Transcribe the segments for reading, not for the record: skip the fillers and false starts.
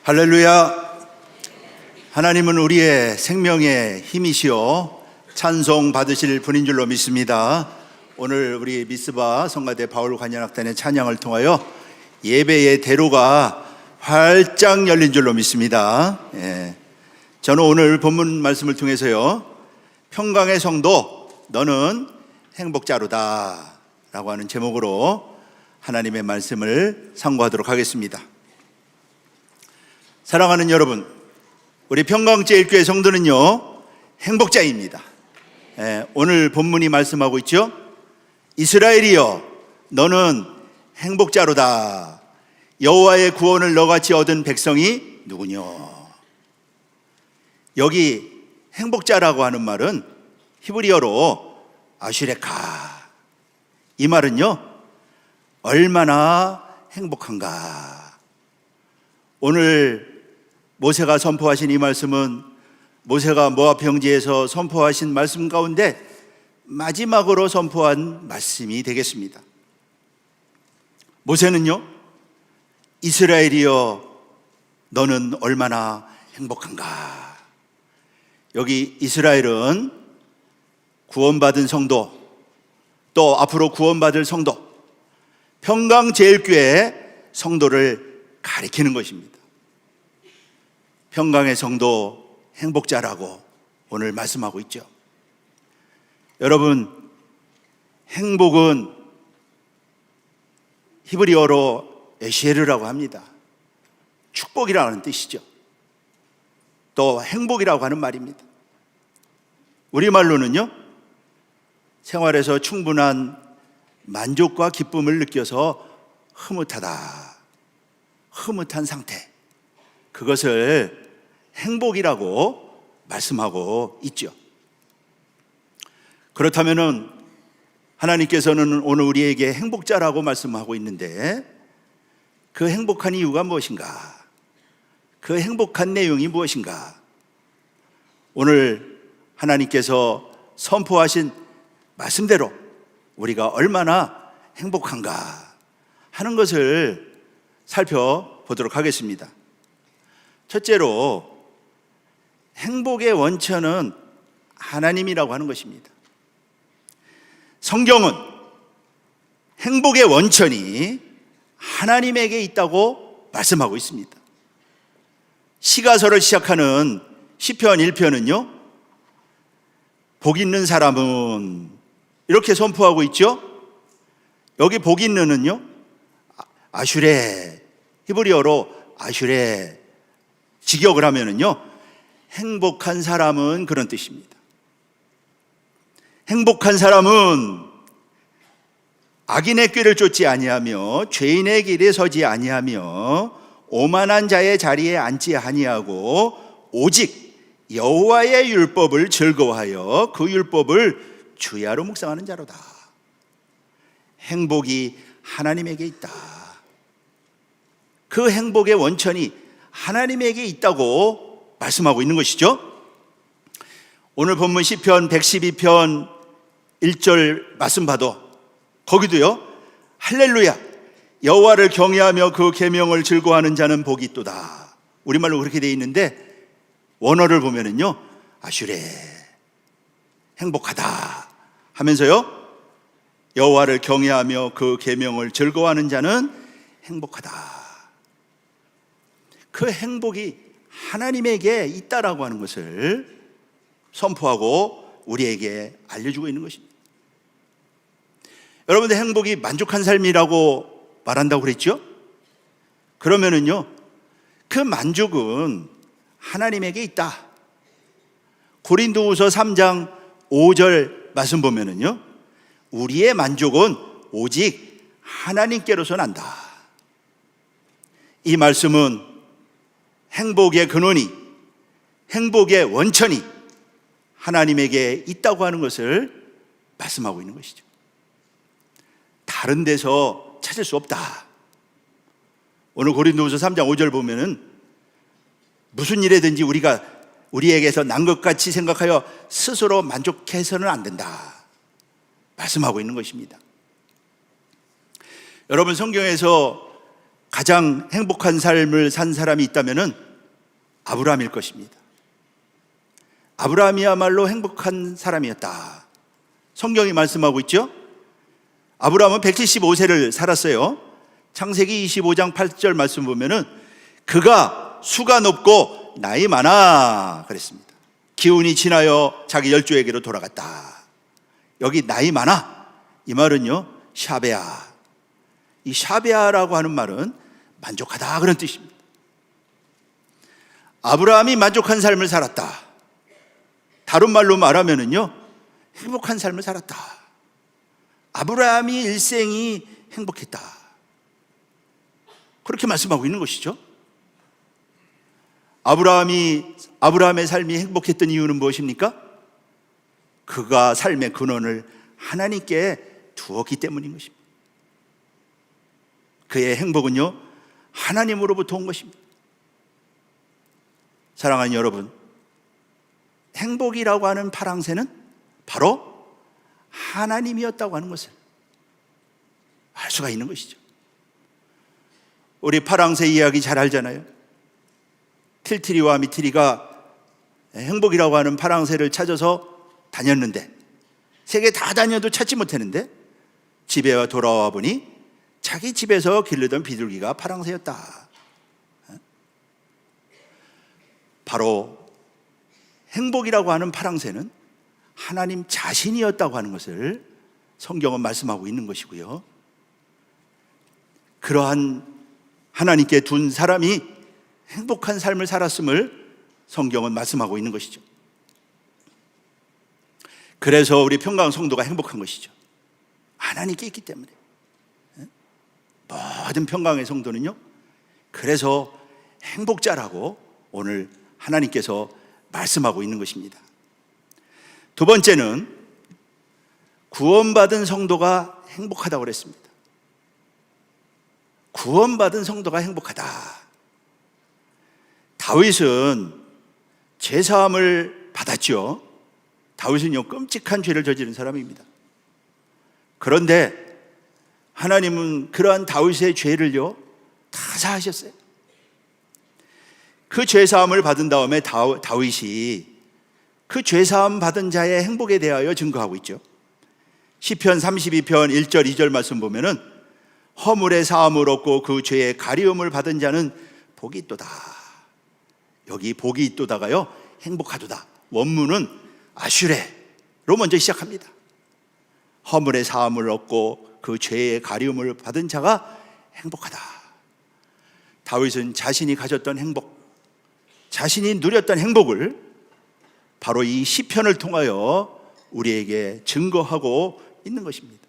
할렐루야. 하나님은 우리의 생명의 힘이시오 찬송 받으실 분인 줄로 믿습니다. 오늘 우리 미스바 성가대 바울 관현악단의 찬양을 통하여 예배의 대로가 활짝 열린 줄로 믿습니다. 저는 오늘 본문 말씀을 통해서요, 평강의 성도 너는 행복자로다 라고 하는 제목으로 하나님의 말씀을 상고하도록 하겠습니다. 사랑하는 여러분, 우리 평강제일교회 성도는요 행복자입니다. 오늘 본문이 말씀하고 있죠. 이스라엘이여 너는 행복자로다. 여호와의 구원을 너같이 얻은 백성이 누구뇨. 여기 행복자라고 하는 말은 히브리어로 아슈레카. 이 말은요 얼마나 행복한가. 오늘 모세가 선포하신 이 말씀은 모세가 모압 평지에서 선포하신 말씀 가운데 마지막으로 선포한 말씀이 되겠습니다. 모세는요 이스라엘이여 너는 얼마나 행복한가. 여기 이스라엘은 구원받은 성도, 또 앞으로 구원받을 성도, 평강제일교회 성도를 가리키는 것입니다. 평강의 성도 행복자라고 오늘 말씀하고 있죠. 여러분, 행복은 히브리어로 에시에르라고 합니다. 축복이라는 뜻이죠. 또 행복이라고 하는 말입니다. 우리말로는요 생활에서 충분한 만족과 기쁨을 느껴서 흐뭇하다, 흐뭇한 상태, 그것을 행복이라고 말씀하고 있죠. 그렇다면 하나님께서는 오늘 우리에게 행복자라고 말씀하고 있는데 그 행복한 이유가 무엇인가? 그 행복한 내용이 무엇인가? 오늘 하나님께서 선포하신 말씀대로 우리가 얼마나 행복한가 하는 것을 살펴보도록 하겠습니다. 첫째로 행복의 원천은 하나님이라고 하는 것입니다. 성경은 행복의 원천이 하나님에게 있다고 말씀하고 있습니다. 시가서를 시작하는 시편 1편은요 복 있는 사람은 이렇게 선포하고 있죠. 여기 복 있는은요 아슈레, 히브리어로 아슈레 직역을 하면은요 행복한 사람은 그런 뜻입니다. 행복한 사람은 악인의 꾀를 쫓지 아니하며 죄인의 길에 서지 아니하며 오만한 자의 자리에 앉지 아니하고 오직 여호와의 율법을 즐거워하여 그 율법을 주야로 묵상하는 자로다. 행복이 하나님에게 있다. 그 행복의 원천이 하나님에게 있다고 말씀하고 있는 것이죠. 오늘 본문 시편 112편 1절 말씀 봐도 거기도요 할렐루야 여호와를 경외하며 그 계명을 즐거워하는 자는 복이 있도다. 우리말로 그렇게 되어 있는데 원어를 보면은요 아슈레 행복하다 하면서요 여호와를 경외하며 그 계명을 즐거워하는 자는 행복하다. 그 행복이 하나님에게 있다라고 하는 것을 선포하고 우리에게 알려주고 있는 것입니다. 여러분들 행복이 만족한 삶이라고 말한다고 그랬죠? 그러면은요 그 만족은 하나님에게 있다. 고린도후서 3장 5절 말씀 보면은요 우리의 만족은 오직 하나님께로서 난다. 이 말씀은 행복의 근원이, 행복의 원천이 하나님에게 있다고 하는 것을 말씀하고 있는 것이죠. 다른 데서 찾을 수 없다. 오늘 고린도후서 3장 5절 보면은 무슨 일에든지 우리에게서 난 것 같이 생각하여 스스로 만족해서는 안 된다 말씀하고 있는 것입니다. 여러분 성경에서 가장 행복한 삶을 산 사람이 있다면은 아브라함일 것입니다. 아브라함이야말로 행복한 사람이었다. 성경이 말씀하고 있죠. 아브라함은 175세를 살았어요. 창세기 25장 8절 말씀 보면은 그가 수가 높고 나이 많아 그랬습니다. 기운이 지나여 자기 열조에게로 돌아갔다. 여기 나이 많아 이 말은요, 샤베아. 이 샤베아라고 하는 말은 만족하다 그런 뜻입니다. 아브라함이 만족한 삶을 살았다. 다른 말로 말하면은요, 행복한 삶을 살았다. 아브라함이 일생이 행복했다. 그렇게 말씀하고 있는 것이죠. 아브라함의 삶이 행복했던 이유는 무엇입니까? 그가 삶의 근원을 하나님께 두었기 때문인 것입니다. 그의 행복은요, 하나님으로부터 온 것입니다. 사랑하는 여러분, 행복이라고 하는 파랑새는 바로 하나님이었다고 하는 것을 알 수가 있는 것이죠. 우리 파랑새 이야기 잘 알잖아요. 틸티리와 미티리가 행복이라고 하는 파랑새를 찾아서 다녔는데, 세계 다 다녀도 찾지 못했는데 집에 돌아와 보니 자기 집에서 기르던 비둘기가 파랑새였다. 바로 행복이라고 하는 파랑새는 하나님 자신이었다고 하는 것을 성경은 말씀하고 있는 것이고요. 그러한 하나님께 둔 사람이 행복한 삶을 살았음을 성경은 말씀하고 있는 것이죠. 그래서 우리 평강 성도가 행복한 것이죠. 하나님께 있기 때문에. 모든 평강의 성도는요, 그래서 행복자라고 오늘 하나님께서 말씀하고 있는 것입니다. 두 번째는 구원받은 성도가 행복하다고 그랬습니다. 구원받은 성도가 행복하다. 다윗은 제사함을 받았죠. 다윗은요, 끔찍한 죄를 저지른 사람입니다. 그런데 하나님은 그러한 다윗의 죄를요, 다 사하셨어요. 그 죄사함을 받은 다음에 다윗이 그 죄사함 받은 자의 행복에 대하여 증거하고 있죠. 시편 32편 1절 2절 말씀 보면은 허물의 사함을 얻고 그 죄의 가리움을 받은 자는 복이 있도다. 여기 복이 있도다가요, 행복하도다. 원문은 아슈레로 먼저 시작합니다. 허물의 사함을 얻고 그 죄의 가리움을 받은 자가 행복하다. 다윗은 자신이 가졌던 행복, 자신이 누렸던 행복을 바로 이 시편을 통하여 우리에게 증거하고 있는 것입니다.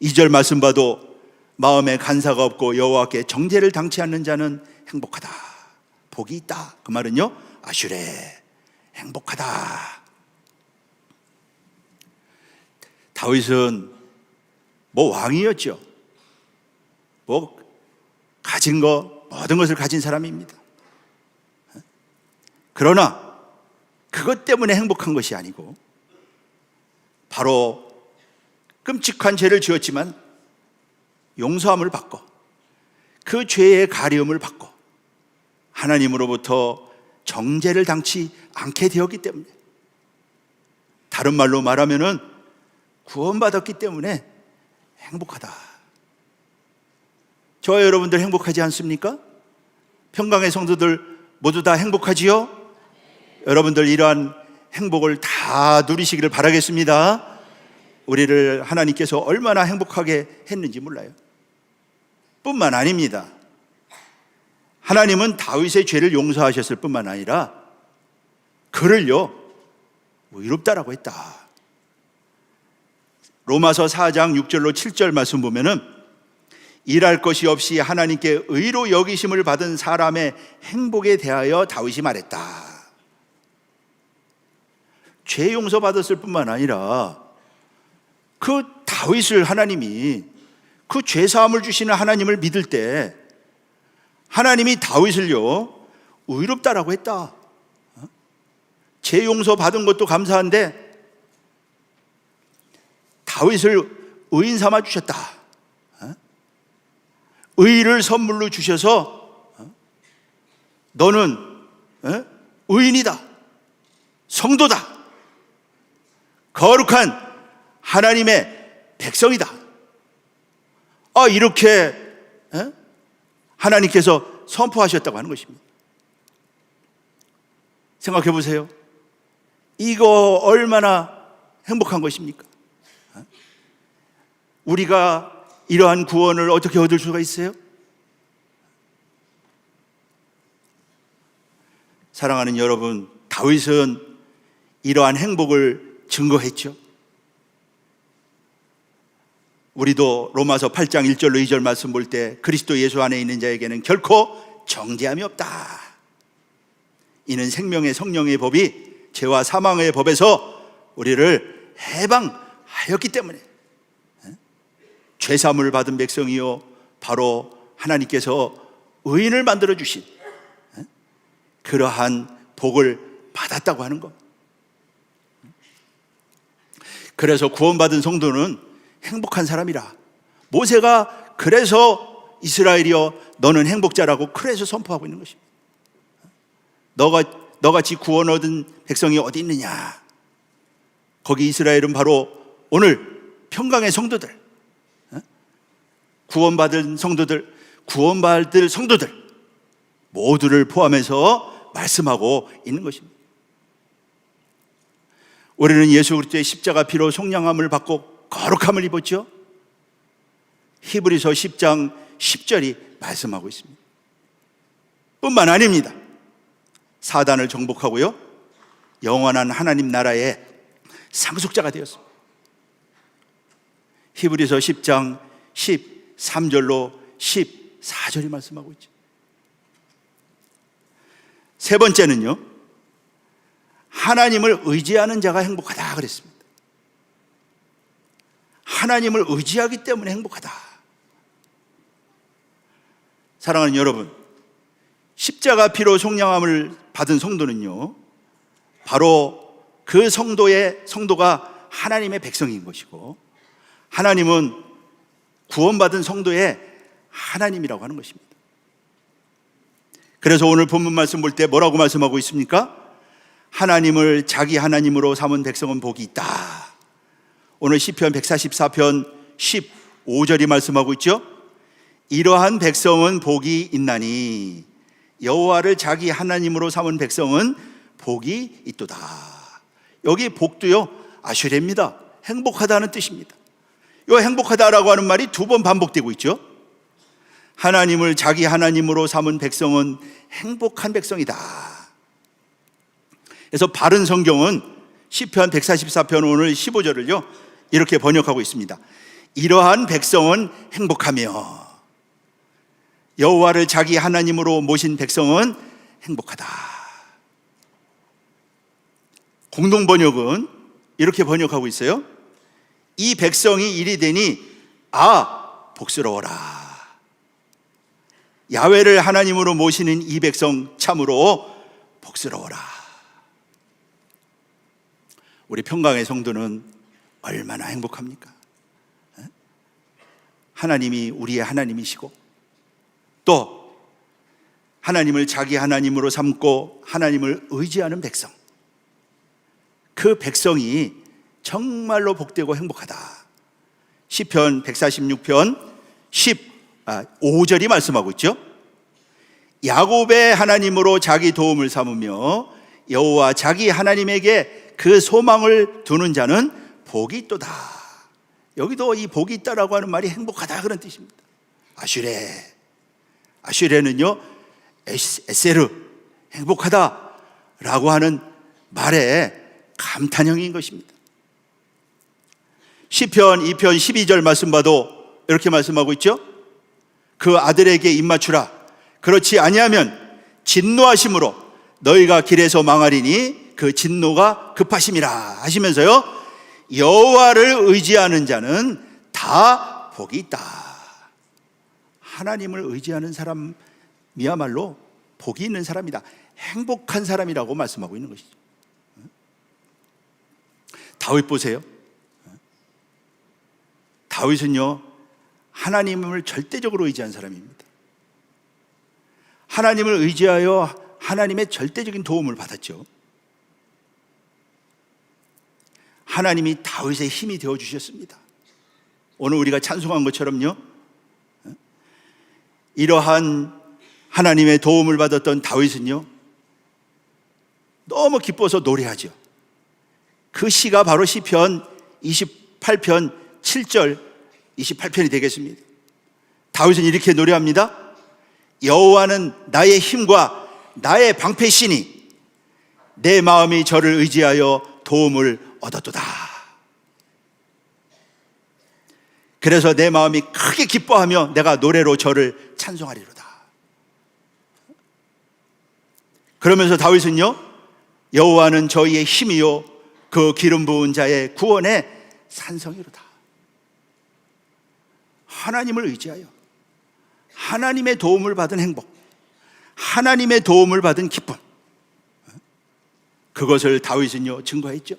2절 말씀 봐도 마음에 간사가 없고 여호와께 정죄를 당치 않는 자는 행복하다. 복이 있다. 그 말은요, 아슈레, 행복하다. 다윗은 왕이었죠. 가진 거, 모든 것을 가진 사람입니다. 그러나 그것 때문에 행복한 것이 아니고 바로 끔찍한 죄를 지었지만 용서함을 받고 그 죄의 가리움을 받고 하나님으로부터 정죄를 당치 않게 되었기 때문에, 다른 말로 말하면은 구원받았기 때문에 행복하다. 저와 여러분들 행복하지 않습니까? 평강의 성도들 모두 다 행복하지요? 여러분들 이러한 행복을 다 누리시기를 바라겠습니다. 우리를 하나님께서 얼마나 행복하게 했는지 몰라요. 뿐만 아닙니다. 하나님은 다윗의 죄를 용서하셨을 뿐만 아니라 그를요, 의롭다라고 했다. 로마서 4장 6절로 7절 말씀 보면은 일할 것이 없이 하나님께 의로 여기심을 받은 사람의 행복에 대하여 다윗이 말했다. 죄 용서받았을 뿐만 아니라 그 다윗을 하나님이 그 죄사함을 주시는 하나님을 믿을 때 하나님이 다윗을요, 의롭다라고 했다. 죄 용서 받은 것도 감사한데 다윗을 의인 삼아 주셨다. 의를 선물로 주셔서 너는 의인이다, 성도다, 거룩한 하나님의 백성이다. 이렇게 하나님께서 선포하셨다고 하는 것입니다. 생각해 보세요. 이거 얼마나 행복한 것입니까? 우리가 이러한 구원을 어떻게 얻을 수가 있어요? 사랑하는 여러분, 다윗은 이러한 행복을 증거했죠. 우리도 로마서 8장 1절로 2절 말씀 볼 때 그리스도 예수 안에 있는 자에게는 결코 정죄함이 없다. 이는 생명의 성령의 법이 죄와 사망의 법에서 우리를 해방하였기 때문에 죄사함을 받은 백성이요 바로 하나님께서 의인을 만들어 주신 그러한 복을 받았다고 하는 것. 그래서 구원받은 성도는 행복한 사람이라. 모세가 그래서 이스라엘이여 너는 행복자라고 그래서 선포하고 있는 것입니다. 너같이 구원 얻은 백성이 어디 있느냐? 거기 이스라엘은 바로 오늘 평강의 성도들, 구원받을 성도들 모두를 포함해서 말씀하고 있는 것입니다. 우리는 예수 그리스도의 십자가 피로 속량함을 받고 거룩함을 입었죠. 히브리서 10장 10절이 말씀하고 있습니다. 뿐만 아닙니다. 사단을 정복하고요, 영원한 하나님 나라의 상속자가 되었습니다. 히브리서 10장 13절로 14절이 말씀하고 있죠. 세 번째는요, 하나님을 의지하는 자가 행복하다 그랬습니다. 하나님을 의지하기 때문에 행복하다. 사랑하는 여러분, 십자가 피로 속량함을 받은 성도는요, 바로 그 성도가 하나님의 백성인 것이고, 하나님은 구원받은 성도의 하나님이라고 하는 것입니다. 그래서 오늘 본문 말씀 볼 때 뭐라고 말씀하고 있습니까? 하나님을 자기 하나님으로 삼은 백성은 복이 있다. 오늘 시편 144편 15절이 말씀하고 있죠. 이러한 백성은 복이 있나니 여호와를 자기 하나님으로 삼은 백성은 복이 있도다. 여기 복도요, 아슈레입니다. 행복하다는 뜻입니다. 이 행복하다라고 하는 말이 두 번 반복되고 있죠. 하나님을 자기 하나님으로 삼은 백성은 행복한 백성이다. 그래서 바른 성경은 시편 144편 오늘 15절을요 이렇게 번역하고 있습니다. 이러한 백성은 행복하며 여호와를 자기 하나님으로 모신 백성은 행복하다. 공동 번역은 이렇게 번역하고 있어요. 이 백성이 이리 되니 복스러워라. 야훼를 하나님으로 모시는 이 백성 참으로 복스러워라. 우리 평강의 성도는 얼마나 행복합니까? 하나님이 우리의 하나님이시고 또 하나님을 자기 하나님으로 삼고 하나님을 의지하는 백성, 그 백성이 정말로 복되고 행복하다. 시편 146편 15절이 말씀하고 있죠. 야곱의 하나님으로 자기 도움을 삼으며 여호와 자기 하나님에게 그 소망을 두는 자는 복이 있도다. 여기도 이 복이 있다라고 하는 말이 행복하다 그런 뜻입니다. 아슈레는요 에세르, 행복하다라고 하는 말의 감탄형인 것입니다. 시편 2편 12절 말씀 봐도 이렇게 말씀하고 있죠. 그 아들에게 입맞추라. 그렇지 아니하면 진노하심으로 너희가 길에서 망하리니 그 진노가 급하심이라 하시면서요, 여호와를 의지하는 자는 다 복이 있다. 하나님을 의지하는 사람이야말로 복이 있는 사람이다, 행복한 사람이라고 말씀하고 있는 것이죠. 다윗 보세요. 다윗은요 하나님을 절대적으로 의지한 사람입니다. 하나님을 의지하여 하나님의 절대적인 도움을 받았죠. 하나님이 다윗의 힘이 되어주셨습니다. 오늘 우리가 찬송한 것처럼요, 이러한 하나님의 도움을 받았던 다윗은요, 너무 기뻐서 노래하죠. 그 시가 바로 시편 28편 7절 28편이 되겠습니다. 다윗은 이렇게 노래합니다. 여호와는 나의 힘과 나의 방패시니 내 마음이 저를 의지하여 도움을 얻었도다. 그래서 내 마음이 크게 기뻐하며 내가 노래로 저를 찬송하리로다. 그러면서 다윗은요, 여호와는 저희의 힘이요 그 기름 부은 자의 구원의 산성이로다. 하나님을 의지하여 하나님의 도움을 받은 행복, 하나님의 도움을 받은 기쁨, 그것을 다윗은요 증거했죠.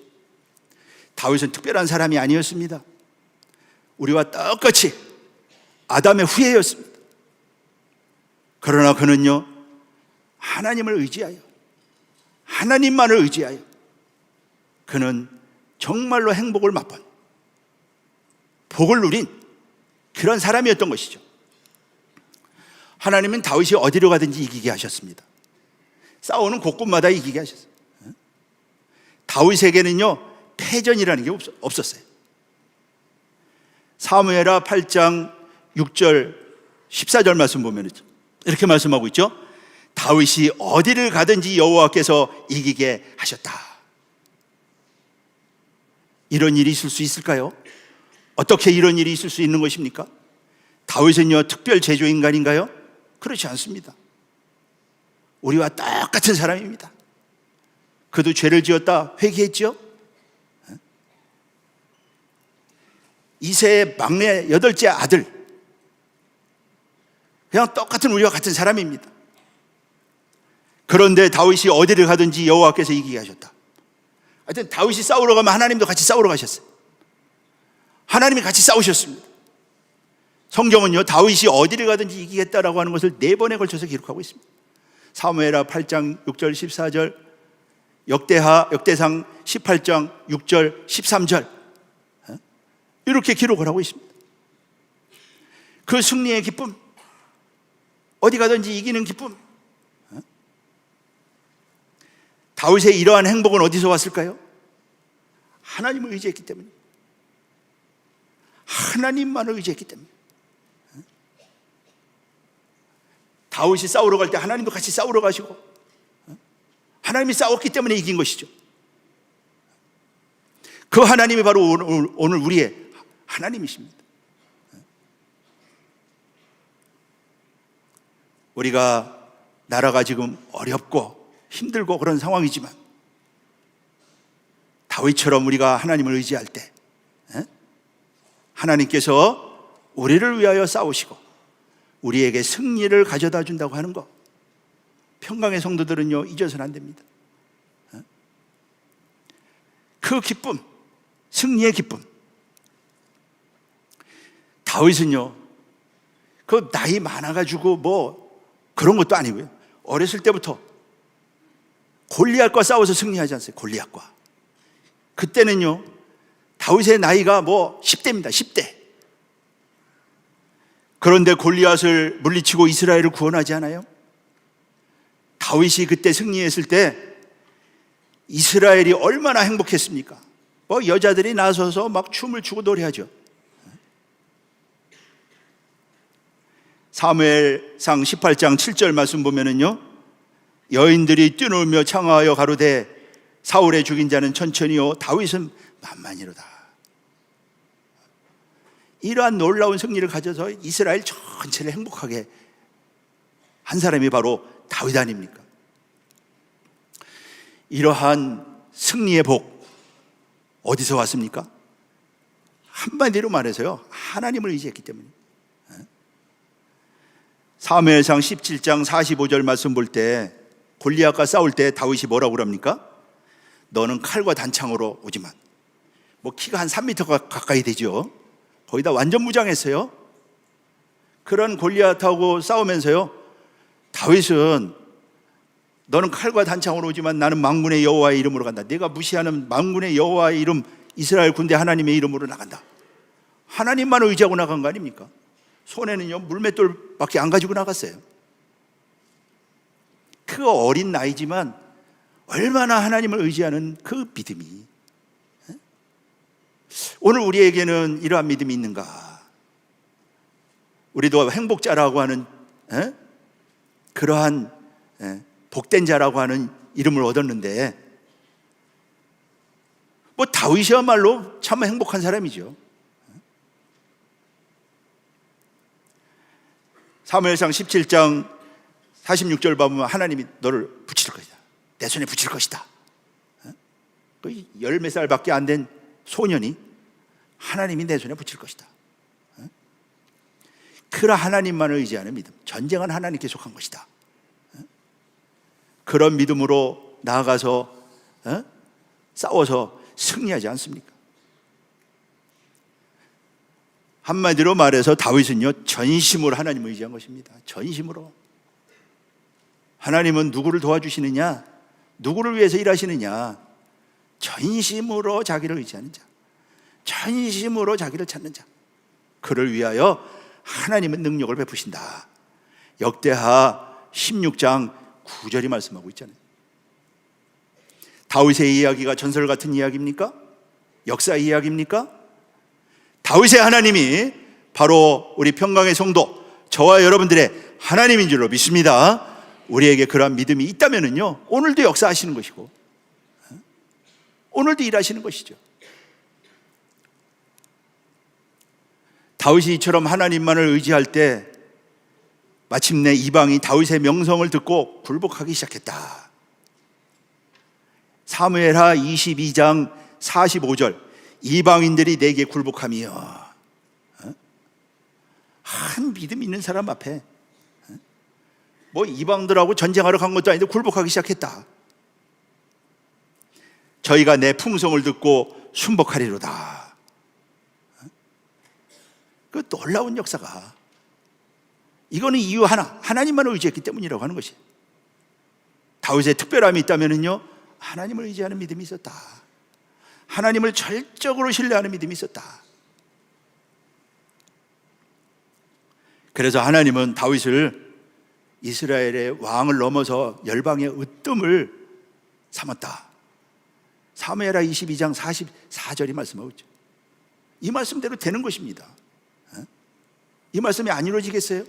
다윗은 특별한 사람이 아니었습니다. 우리와 똑같이 아담의 후예였습니다. 그러나 그는요, 하나님을 의지하여 하나님만을 의지하여 그는 정말로 행복을 맛본, 복을 누린 그런 사람이었던 것이죠. 하나님은 다윗이 어디로 가든지 이기게 하셨습니다. 싸우는 곳곳마다 이기게 하셨어요. 다윗에게는요 패전이라는 게 없었어요. 사무엘하 8장 6절 14절 말씀 보면 이렇게 말씀하고 있죠. 다윗이 어디를 가든지 여호와께서 이기게 하셨다. 이런 일이 있을 수 있을까요? 어떻게 이런 일이 있을 수 있는 것입니까? 다윗은요 특별 제조인간인가요? 그렇지 않습니다. 우리와 똑같은 사람입니다. 그도 죄를 지었다 회개했죠. 이새의 막내 8째 아들, 그냥 똑같은 우리와 같은 사람입니다. 그런데 다윗이 어디를 가든지 여호와께서 이기게 하셨다. 하여튼 다윗이 싸우러 가면 하나님도 같이 싸우러 가셨어요. 하나님이 같이 싸우셨습니다. 성경은요 다윗이 어디를 가든지 이기겠다라고 하는 것을 4번에 걸쳐서 기록하고 있습니다. 사무엘하 8장 6절 14절, 역대상 18장 6절 13절 이렇게 기록을 하고 있습니다. 그 승리의 기쁨, 어디 가든지 이기는 기쁨, 다윗의 이러한 행복은 어디서 왔을까요? 하나님을 의지했기 때문에, 하나님만을 의지했기 때문에. 다윗이 싸우러 갈 때 하나님도 같이 싸우러 가시고 하나님이 싸웠기 때문에 이긴 것이죠. 그 하나님이 바로 오늘 우리의 하나님이십니다. 우리가 나라가 지금 어렵고 힘들고 그런 상황이지만 다윗처럼 우리가 하나님을 의지할 때 하나님께서 우리를 위하여 싸우시고 우리에게 승리를 가져다 준다고 하는 것, 평강의 성도들은요 잊어서는 안 됩니다. 그 기쁨, 승리의 기쁨. 다윗은요 그 나이 많아가지고 뭐 그런 것도 아니고요, 어렸을 때부터 골리앗과 싸워서 승리하지 않았어요. 골리앗과. 그때는요 다윗의 나이가 뭐 10대입니다. 10대. 그런데 골리앗을 물리치고 이스라엘을 구원하지 않아요? 다윗이 그때 승리했을 때 이스라엘이 얼마나 행복했습니까? 뭐 여자들이 나서서 막 춤을 추고 노래하죠. 사무엘상 18장 7절 말씀 보면은요, 여인들이 뛰놀며 창하여 가로되 사울의 죽인 자는 천천히요 다윗은 만만이로다. 이러한 놀라운 승리를 가져서 이스라엘 전체를 행복하게 한 사람이 바로 다윗 아닙니까? 이러한 승리의 복 어디서 왔습니까? 한마디로 말해서요 하나님을 의지했기 때문에. 사무엘상 17장 45절 말씀 볼 때 골리앗과 싸울 때 다윗이 뭐라고 그럽니까? 너는 칼과 단창으로 오지만, 뭐 키가 한 3m 가까이 되죠. 거의 다 완전 무장했어요. 그런 골리앗하고 싸우면서요, 다윗은 너는 칼과 단창으로 오지만 나는 만군의 여호와의 이름으로 간다. 내가 무시하는 만군의 여호와의 이름, 이스라엘 군대 하나님의 이름으로 나간다. 하나님만 의지하고 나간 거 아닙니까? 손에는요 물맷돌밖에 안 가지고 나갔어요. 그 어린 나이지만 얼마나 하나님을 의지하는 그 믿음이, 오늘 우리에게는 이러한 믿음이 있는가? 우리도 행복자라고 하는 그러한 복된 자라고 하는 이름을 얻었는데, 뭐 다윗이야말로 참 행복한 사람이죠. 사무엘상 17장 46절 보면 하나님이 너를 붙일 것이다. 내 손에 붙일 것이다. 열 몇 살밖에 안 된 소년이 하나님이 내 손에 붙일 것이다. 그런 하나님만을 의지하는 믿음. 전쟁은 하나님께 속한 것이다. 그런 믿음으로 나아가서 싸워서 승리하지 않습니까? 한마디로 말해서 다윗은요 전심으로 하나님을 의지한 것입니다. 전심으로. 하나님은 누구를 도와주시느냐, 누구를 위해서 일하시느냐, 전심으로 자기를 의지하는 자, 전심으로 자기를 찾는 자, 그를 위하여 하나님은 능력을 베푸신다. 역대하 16장 9절이 말씀하고 있잖아요. 다윗의 이야기가 전설 같은 이야기입니까? 역사 이야기입니까? 다윗의 하나님이 바로 우리 평강의 성도, 저와 여러분들의 하나님인 줄로 믿습니다. 우리에게 그러한 믿음이 있다면요 오늘도 역사하시는 것이고 오늘도 일하시는 것이죠. 다윗이 이처럼 하나님만을 의지할 때 마침내 이방이 다윗의 명성을 듣고 굴복하기 시작했다. 사무엘하 22장 45절, 이방인들이 내게 굴복하며, 한 믿음 있는 사람 앞에 뭐 이방들하고 전쟁하러 간 것도 아닌데 굴복하기 시작했다. 저희가 내 풍성을 듣고 순복하리로다. 그 놀라운 역사가, 이거는 이유 하나, 하나님만을 의지했기 때문이라고 하는 것이. 다윗의 특별함이 있다면요 하나님을 의지하는 믿음이 있었다. 하나님을 절적으로 신뢰하는 믿음이 있었다. 그래서 하나님은 다윗을 이스라엘의 왕을 넘어서 열방의 으뜸을 삼았다. 사무엘하 22장 44절이 말씀하고 있죠. 이 말씀대로 되는 것입니다. 이 말씀이 안 이루어지겠어요?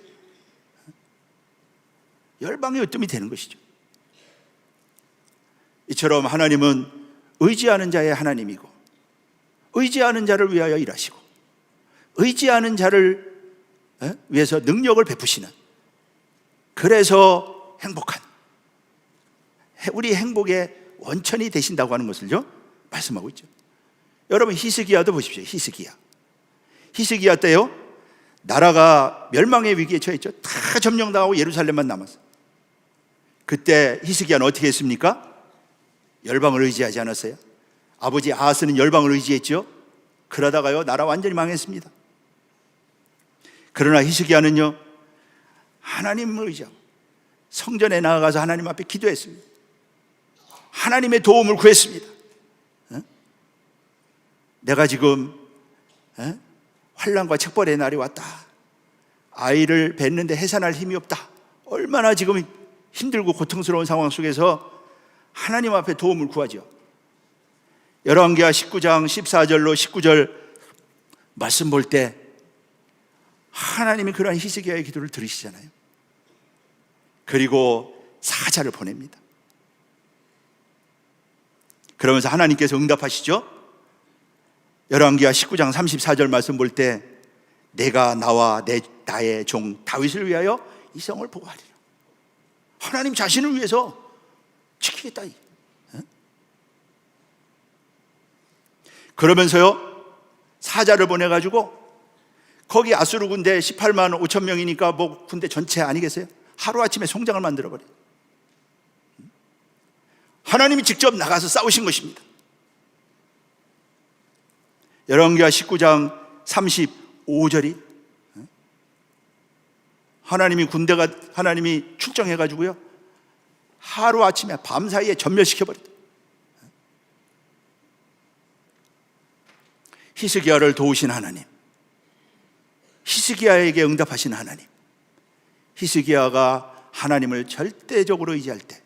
열방의 으뜸이 되는 것이죠. 이처럼 하나님은 의지하는 자의 하나님이고, 의지하는 자를 위하여 일하시고, 의지하는 자를 위해서 능력을 베푸시는, 그래서 행복한, 우리 행복의 원천이 되신다고 하는 것을요 말씀하고 있죠. 여러분 히스기야도 보십시오. 히스기야 때요 나라가 멸망의 위기에 처했죠. 다 점령당하고 예루살렘만 남았어. 그때 히스기야는 어떻게 했습니까? 열방을 의지하지 않았어요. 아버지 아하스는 열방을 의지했죠. 그러다가요 나라 완전히 망했습니다. 그러나 히스기야는요 하나님을 의지하고 성전에 나아가서 하나님 앞에 기도했습니다. 하나님의 도움을 구했습니다. 내가 지금 환난과 책벌의 날이 왔다. 아이를 낳는데 해산할 힘이 없다. 얼마나 지금 힘들고 고통스러운 상황 속에서 하나님 앞에 도움을 구하죠. 열왕기하 19장 14절로 19절 말씀 볼 때 하나님이 그러한 히스기야의 기도를 들으시잖아요. 그리고 사자를 보냅니다. 그러면서 하나님께서 응답하시죠. 열왕기하 19장 34절 말씀 볼 때 내가 나와 나의 종 다윗을 위하여 이 성을 보호하리라. 하나님 자신을 위해서 지키겠다. 그러면서요 사자를 보내가지고 거기 아수르 군대 18만 5천 명이니까 뭐 군대 전체 아니겠어요? 하루아침에 송장을 만들어버려요. 하나님이 직접 나가서 싸우신 것입니다. 열왕기하 19장 35절이 하나님이 출정해가지고요, 하루아침에 밤사이에 전멸시켜버렸다. 히스기야를 도우신 하나님, 히스기야에게 응답하신 하나님, 히스기야가 하나님을 절대적으로 의지할 때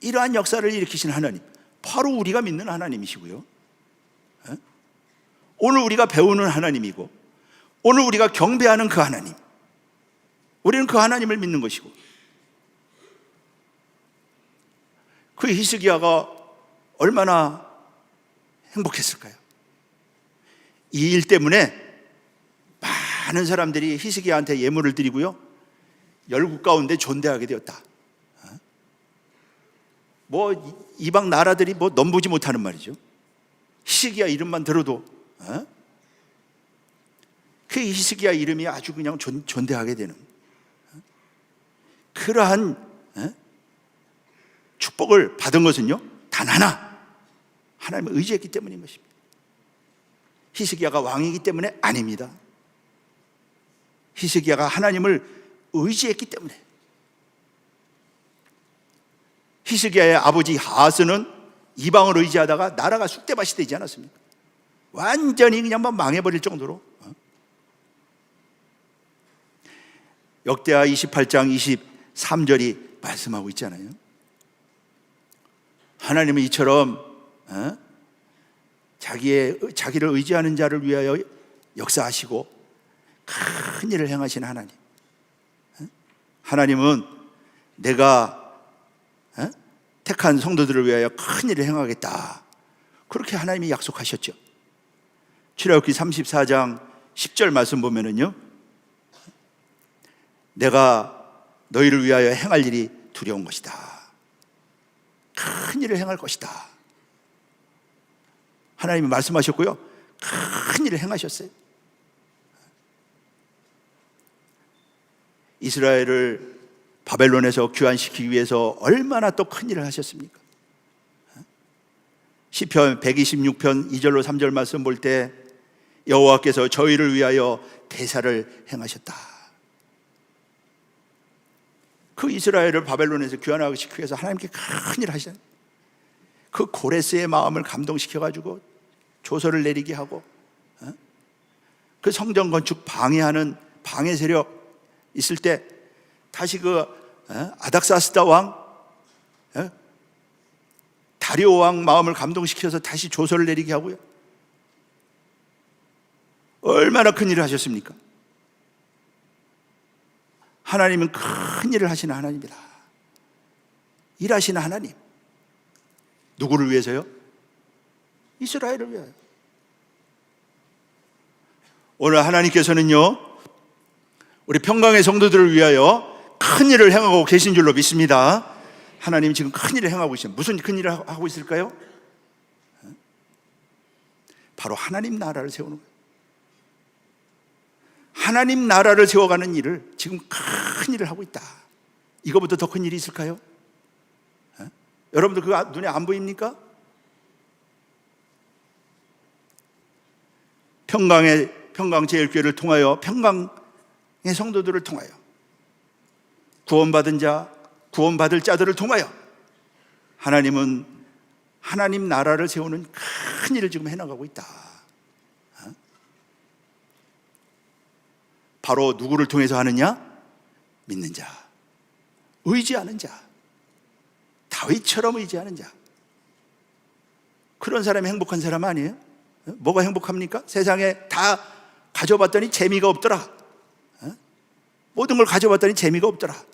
이러한 역사를 일으키신 하나님, 바로 우리가 믿는 하나님이시고요, 오늘 우리가 배우는 하나님이고, 오늘 우리가 경배하는 그 하나님, 우리는 그 하나님을 믿는 것이고, 그 히스기야가 얼마나 행복했을까요? 이 일 때문에 많은 사람들이 히스기야한테 예물을 드리고요, 열국 가운데 존대하게 되었다. 이방 나라들이 넘보지 못하는 말이죠. 히스기야 이름만 들어도 그 히스기야 이름이 아주 그냥 존대하게 되는 그러한 축복을 받은 것은요, 단 하나, 하나님을 의지했기 때문인 것입니다. 히스기야가 왕이기 때문에 아닙니다. 히스기야가 하나님을 의지했기 때문에. 히스기야의 아버지 하스는 이방을 의지하다가 나라가 쑥대밭이 되지 않았습니까? 완전히 그냥 망해버릴 정도로. 역대하 28장 23절이 말씀하고 있잖아요. 하나님은 이처럼 자기를 의지하는 자를 위하여 역사하시고 큰 일을 행하시는 하나님. 하나님은 내가 택한 성도들을 위하여 큰 일을 행하겠다, 그렇게 하나님이 약속하셨죠. 출애굽기 34장 10절 말씀 보면은요, 내가 너희를 위하여 행할 일이 두려운 것이다, 큰 일을 행할 것이다, 하나님이 말씀하셨고요, 큰 일을 행하셨어요. 이스라엘을 바벨론에서 귀환시키기 위해서 얼마나 또 큰 일을 하셨습니까? 시편 126편 2절로 3절 말씀 볼 때 여호와께서 저희를 위하여 대사를 행하셨다. 그 이스라엘을 바벨론에서 귀환시키기 위해서 하나님께 큰 일을 하셨어요. 그 고레스의 마음을 감동시켜가지고 조서를 내리게 하고, 그 성전 건축 방해하는 방해 세력 있을 때 다시 그 아닥사스다 왕, 다리오 왕 마음을 감동시켜서 다시 조서를 내리게 하고요. 얼마나 큰 일을 하셨습니까? 하나님은 큰 일을 하시는 하나님이다. 일하시는 하나님. 누구를 위해서요? 이스라엘을 위하여. 오늘 하나님께서는요, 우리 평강의 성도들을 위하여 큰 일을 행하고 계신 줄로 믿습니다. 하나님이 지금 큰 일을 행하고 계십니다. 무슨 큰 일을 하고 있을까요? 바로 하나님 나라를 세우는 거예요. 하나님 나라를 세워가는 일을 지금 큰 일을 하고 있다. 이거보다 더 큰 일이 있을까요? 여러분들 그거 눈에 안 보입니까? 평강제일교회를 통하여, 평강의 성도들을 통하여, 구원받은 자, 구원받을 자들을 통하여 하나님은 하나님 나라를 세우는 큰 일을 지금 해나가고 있다. 바로 누구를 통해서 하느냐? 믿는 자, 의지하는 자, 다윗처럼 의지하는 자. 그런 사람이 행복한 사람 아니에요? 뭐가 행복합니까? 세상에 다 가져봤더니 재미가 없더라. 모든 걸 가져봤더니 재미가 없더라.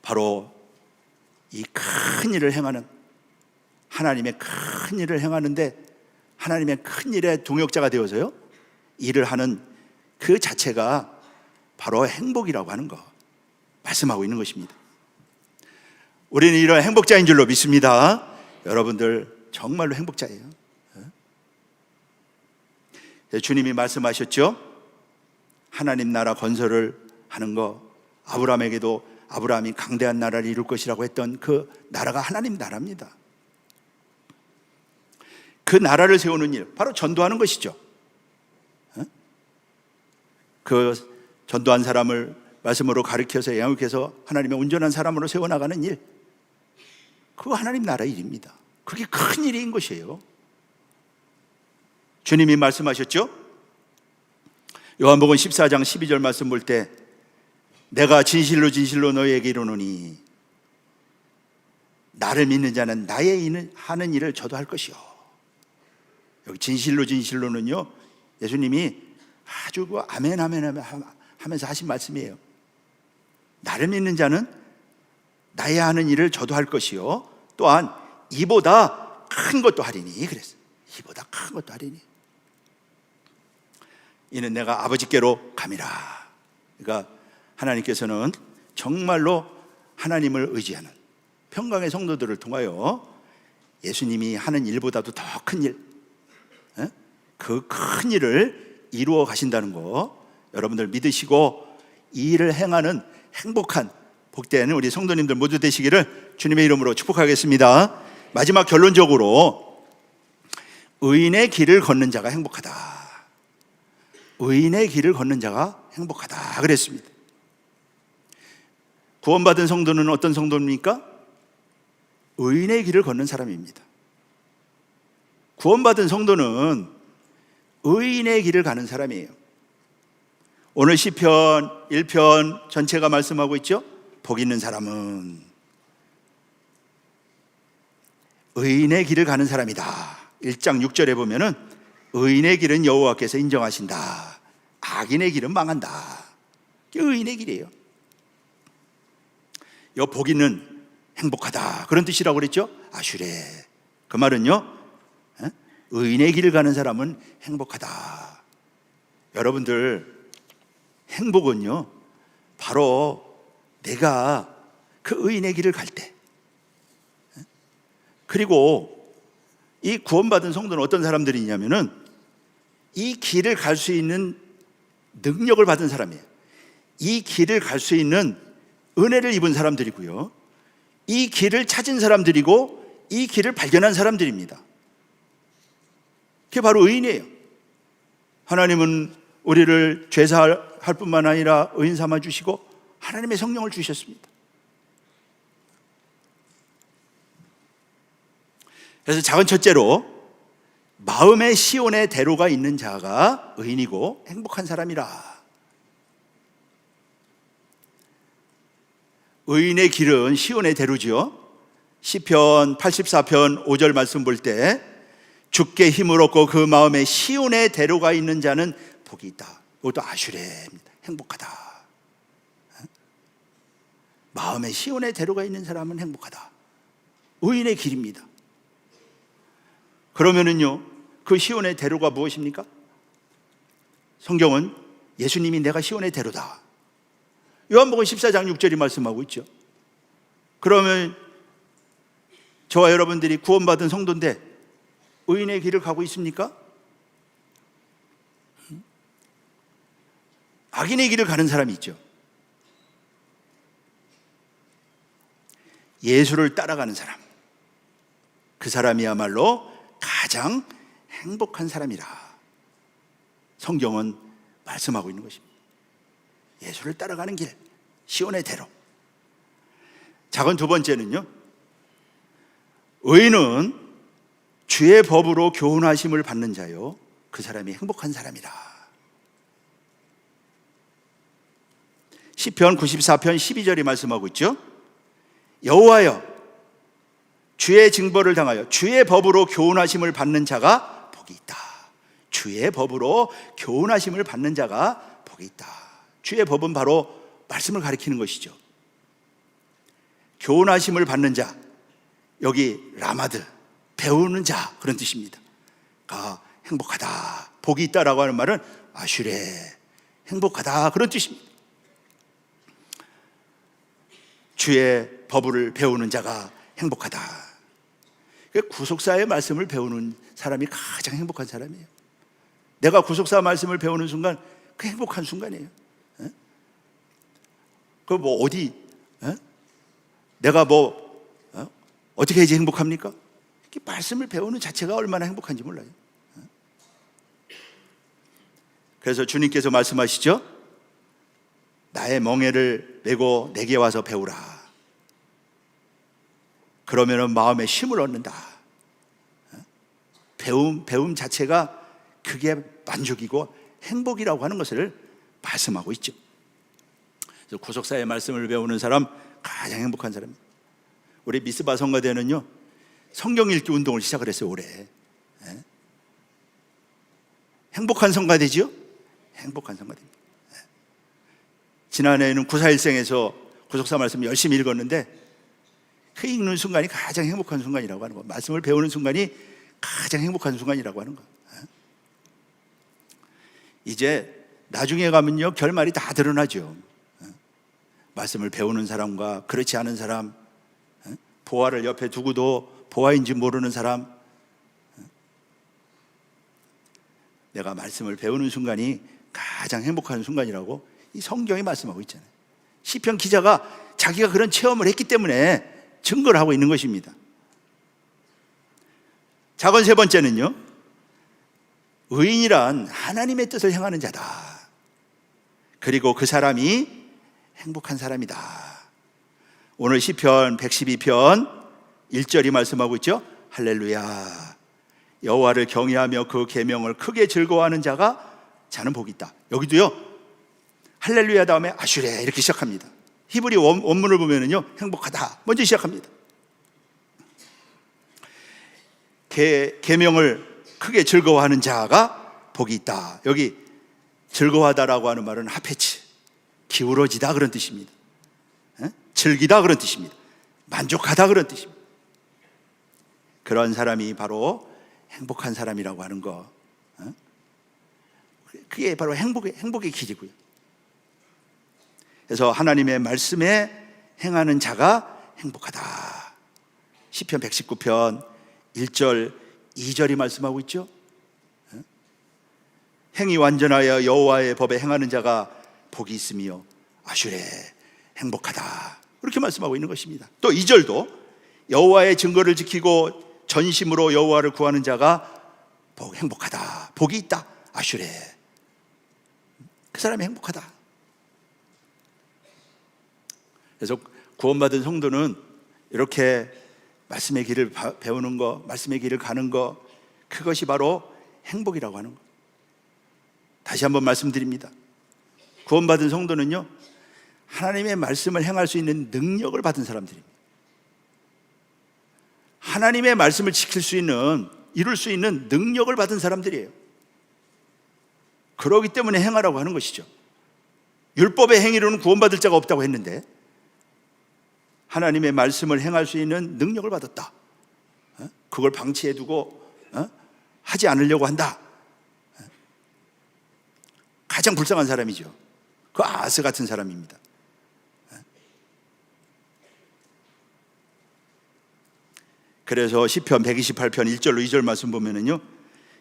바로 이 큰 일을 행하는, 하나님의 큰 일을 행하는데 하나님의 큰 일의 동역자가 되어서요, 일을 하는 그 자체가 바로 행복이라고 하는 거 말씀하고 있는 것입니다. 우리는 이런 행복자인 줄로 믿습니다. 여러분들 정말로 행복자예요. 주님이 말씀하셨죠. 하나님 나라 건설을 하는 거, 아브라함에게도 아브라함이 강대한 나라를 이룰 것이라고 했던 그 나라가 하나님 나라입니다. 그 나라를 세우는 일, 바로 전도하는 것이죠. 그 전도한 사람을 말씀으로 가르쳐서 양육해서 하나님의 온전한 사람으로 세워나가는 일, 그거 하나님 나라의 일입니다. 그게 큰 일인 것이에요. 주님이 말씀하셨죠? 요한복음 14장 12절 말씀 볼 때 내가 진실로 진실로 너희에게 이르노니 나를 믿는 자는 나의 하는 일을 저도 할 것이요. 여기 진실로 진실로는요, 예수님이 아주 아멘 아멘 하면서 하신 말씀이에요. 나를 믿는 자는 나의 하는 일을 저도 할 것이요, 또한 이보다 큰 것도 하리니. 그랬어요. 이보다 큰 것도 하리니. 이는 내가 아버지께로 감이라. 그러니까 하나님께서는 정말로 하나님을 의지하는 평강의 성도들을 통하여 예수님이 하는 일보다도 더 큰 일, 그 큰 일을 이루어 가신다는 거 여러분들 믿으시고 이 일을 행하는 행복한 복된 우리 성도님들 모두 되시기를 주님의 이름으로 축복하겠습니다. 마지막 결론적으로 의인의 길을 걷는 자가 행복하다. 의인의 길을 걷는 자가 행복하다 그랬습니다. 구원받은 성도는 어떤 성도입니까? 의인의 길을 걷는 사람입니다. 구원받은 성도는 의인의 길을 가는 사람이에요. 오늘 시편 1편 전체가 말씀하고 있죠? 복 있는 사람은 의인의 길을 가는 사람이다. 1장 6절에 보면은 의인의 길은 여호와께서 인정하신다. 악인의 길은 망한다. 이게 의인의 길이에요. 요 복 있는 행복하다 그런 뜻이라고 그랬죠? 아슈레. 그 말은요, 의인의 길을 가는 사람은 행복하다. 여러분들, 행복은요 바로 내가 그 의인의 길을 갈 때, 그리고 이 구원받은 성도는 어떤 사람들이냐면은 이 길을 갈 수 있는 능력을 받은 사람이에요. 이 길을 갈 수 있는 은혜를 입은 사람들이고요, 이 길을 찾은 사람들이고 이 길을 발견한 사람들입니다. 그게 바로 의인이에요. 하나님은 우리를 죄사할 뿐만 아니라 의인 삼아 주시고 하나님의 성령을 주셨습니다. 그래서 작은 첫째로 마음의 시온의 대로가 있는 자가 의인이고 행복한 사람이라. 의인의 길은 시온의 대로지요. 시편 84편 5절 말씀 볼 때 주께 힘을 얻고 그 마음에 시온의 대로가 있는 자는 복이 있다. 이것도 아슈레입니다. 행복하다. 마음에 시온의 대로가 있는 사람은 행복하다. 의인의 길입니다. 그러면은요, 그 시온의 대로가 무엇입니까? 성경은 예수님이 내가 시온의 대로다. 요한복음 14장 6절이 말씀하고 있죠. 그러면 저와 여러분들이 구원받은 성도인데 의인의 길을 가고 있습니까? 악인의 길을 가는 사람이 있죠. 예수를 따라가는 사람, 그 사람이야말로 가장 행복한 사람이라 성경은 말씀하고 있는 것입니다. 예수를 따라가는 길, 시온의 대로. 작은 두 번째는요, 의인은 주의 법으로 교훈하심을 받는 자요, 그 사람이 행복한 사람이라. 시편 94편 12절이 말씀하고 있죠. 여호와여, 주의 징벌을 당하여 주의 법으로 교훈하심을 받는 자가 복이 있다. 주의 법으로 교훈하심을 받는 자가 복이 있다. 주의 법은 바로 말씀을 가리키는 것이죠. 교훈하심을 받는 자, 여기 라마드, 배우는 자, 그런 뜻입니다. 행복하다, 복이 있다라고 하는 말은 아슈레, 행복하다, 그런 뜻입니다. 주의 법을 배우는 자가 행복하다. 구속사의 말씀을 배우는 사람이 가장 행복한 사람이에요. 내가 구속사 말씀을 배우는 순간 그 행복한 순간이에요. 그 뭐 어디 내가 어떻게 해야지 행복합니까? 말씀을 배우는 자체가 얼마나 행복한지 몰라요. 그래서 주님께서 말씀하시죠. 나의 멍에를 메고 내게 와서 배우라. 그러면 마음에 쉼을 얻는다. 배움 자체가 그게 만족이고 행복이라고 하는 것을 말씀하고 있죠. 그래서 구속사의 말씀을 배우는 사람 가장 행복한 사람입니다. 우리 미스바 성가대는요 성경 읽기 운동을 시작을 했어요. 올해. 행복한 성가대지요? 행복한 성가대입니다. 지난해에는 941생에서 구속사 말씀 열심히 읽었는데 그 읽는 순간이 가장 행복한 순간이라고 하는 거, 말씀을 배우는 순간이 가장 행복한 순간이라고 하는 거. 이제 나중에 가면요 결말이 다 드러나죠. 말씀을 배우는 사람과 그렇지 않은 사람, 보화를 옆에 두고도 보화인지 모르는 사람. 내가 말씀을 배우는 순간이 가장 행복한 순간이라고 이 성경이 말씀하고 있잖아요. 시편 기자가 자기가 그런 체험을 했기 때문에 증거를 하고 있는 것입니다. 작은 세 번째는요, 의인이란 하나님의 뜻을 행하는 자다. 그리고 그 사람이 행복한 사람이다. 오늘 시편 112편 1절이 말씀하고 있죠. 할렐루야, 여호와를 경외하며 그 계명을 크게 즐거워하는 자는 복이 있다. 여기도요 할렐루야 다음에 아슈레 이렇게 시작합니다. 히브리 원문을 보면은요 행복하다 먼저 시작합니다. 계명을 크게 즐거워하는 자가 복이 있다. 여기 즐거워하다라고 하는 말은 하페치, 기울어지다 그런 뜻입니다. 즐기다 그런 뜻입니다. 만족하다 그런 뜻입니다. 그런 사람이 바로 행복한 사람이라고 하는 거, 그게 바로 행복의 길이고요. 그래서 하나님의 말씀에 행하는 자가 행복하다. 시편 119편 1절 2절이 말씀하고 있죠. 행이 완전하여 여호와의 법에 행하는 자가 복이 있으며 아슈레 행복하다. 그렇게 말씀하고 있는 것입니다. 또 2절도 여호와의 증거를 지키고 전심으로 여호와를 구하는 자가 행복하다. 복이 있다. 아슈레. 그 사람이 행복하다. 그래서 구원받은 성도는 이렇게 말씀의 길을 배우는 거, 말씀의 길을 가는 거, 그것이 바로 행복이라고 하는 거. 다시 한번 말씀드립니다. 구원받은 성도는요 하나님의 말씀을 행할 수 있는 능력을 받은 사람들입니다. 하나님의 말씀을 지킬 수 있는, 이룰 수 있는 능력을 받은 사람들이에요. 그러기 때문에 행하라고 하는 것이죠. 율법의 행위로는 구원받을 자가 없다고 했는데 하나님의 말씀을 행할 수 있는 능력을 받았다. 그걸 방치해두고 하지 않으려고 한다. 가장 불쌍한 사람이죠. 그 아스 같은 사람입니다. 그래서 시편 128편 1절로 2절 말씀 보면은요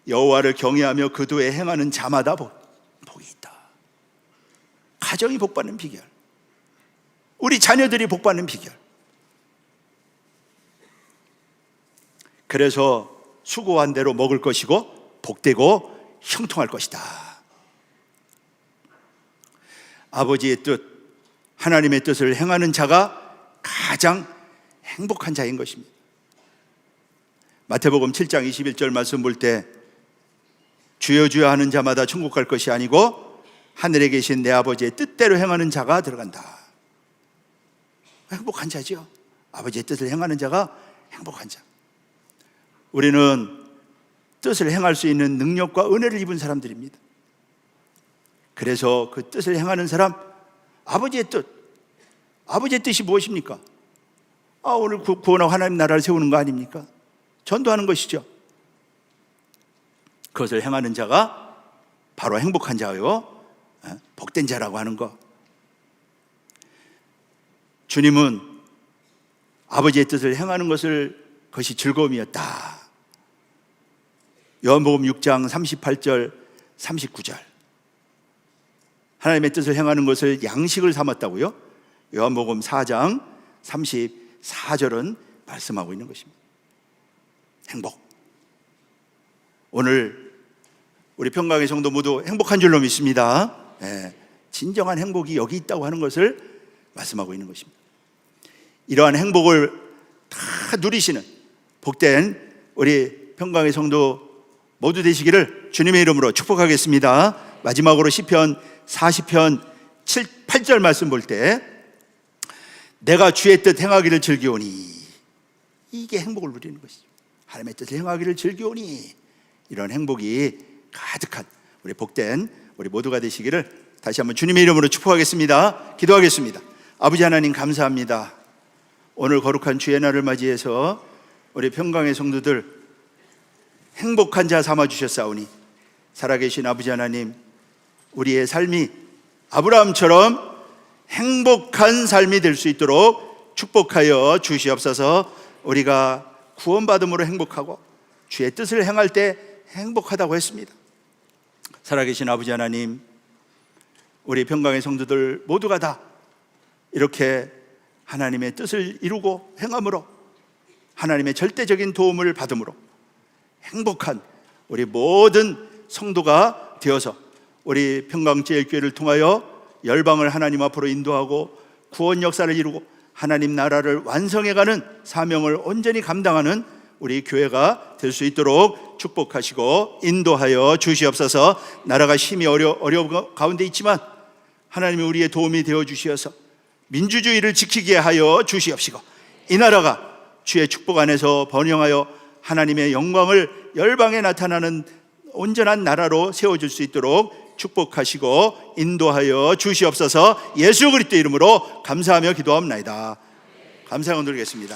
여호와를 경외하며 그 도에 행하는 자마다 복이 있다. 가정이 복받는 비결, 우리 자녀들이 복받는 비결. 그래서 수고한 대로 먹을 것이고 복되고 형통할 것이다. 아버지의 뜻, 하나님의 뜻을 행하는 자가 가장 행복한 자인 것입니다. 마태복음 7장 21절 말씀 볼 때 주여 주여 하는 자마다 천국 갈 것이 아니고 하늘에 계신 내 아버지의 뜻대로 행하는 자가 들어간다. 행복한 자죠. 아버지의 뜻을 행하는 자가 행복한 자. 우리는 뜻을 행할 수 있는 능력과 은혜를 입은 사람들입니다. 그래서 그 뜻을 행하는 사람, 아버지의 뜻이 무엇입니까? 오늘 구원하고 하나님 나라를 세우는 거 아닙니까? 전도하는 것이죠. 그것을 행하는 자가 바로 행복한 자요, 복된 자라고 하는 것. 주님은 아버지의 뜻을 행하는 그것이 즐거움이었다. 요한복음 6장 38절 39절 하나님의 뜻을 행하는 것을 양식을 삼았다고요? 요한복음 4장 34절은 말씀하고 있는 것입니다. 행복. 오늘 우리 평강의 성도 모두 행복한 줄로 믿습니다. 진정한 행복이 여기 있다고 하는 것을 말씀하고 있는 것입니다. 이러한 행복을 다 누리시는 복된 우리 평강의 성도 모두 되시기를 주님의 이름으로 축복하겠습니다. 마지막으로 시편 40편 8절 말씀 볼 때 내가 주의 뜻 행하기를 즐기오니, 이게 행복을 누리는 것이죠. 하나님의 뜻을 행하기를 즐기오니, 이런 행복이 가득한 우리 복된 우리 모두가 되시기를 다시 한번 주님의 이름으로 축복하겠습니다. 기도하겠습니다. 아버지 하나님, 감사합니다. 오늘 거룩한 주의 날을 맞이해서 우리 평강의 성도들 행복한 자 삼아주셨사오니, 살아계신 아버지 하나님, 우리의 삶이 아브라함처럼 행복한 삶이 될 수 있도록 축복하여 주시옵소서. 우리가 구원받음으로 행복하고 주의 뜻을 행할 때 행복하다고 했습니다. 살아계신 아버지 하나님, 우리 평강의 성도들 모두가 다 이렇게 하나님의 뜻을 이루고 행함으로, 하나님의 절대적인 도움을 받음으로 행복한 우리 모든 성도가 되어서 우리 평강제일교회를 통하여 열방을 하나님 앞으로 인도하고 구원 역사를 이루고 하나님 나라를 완성해가는 사명을 온전히 감당하는 우리 교회가 될 수 있도록 축복하시고 인도하여 주시옵소서. 나라가 심히 어려운 가운데 있지만 하나님이 우리의 도움이 되어 주시어서 민주주의를 지키게 하여 주시옵시고, 이 나라가 주의 축복 안에서 번영하여 하나님의 영광을 열방에 나타나는 온전한 나라로 세워줄 수 있도록 축복하시고 인도하여 주시옵소서. 예수 그리스도 이름으로 감사하며 기도합나이다. 감사하고 드리겠습니다.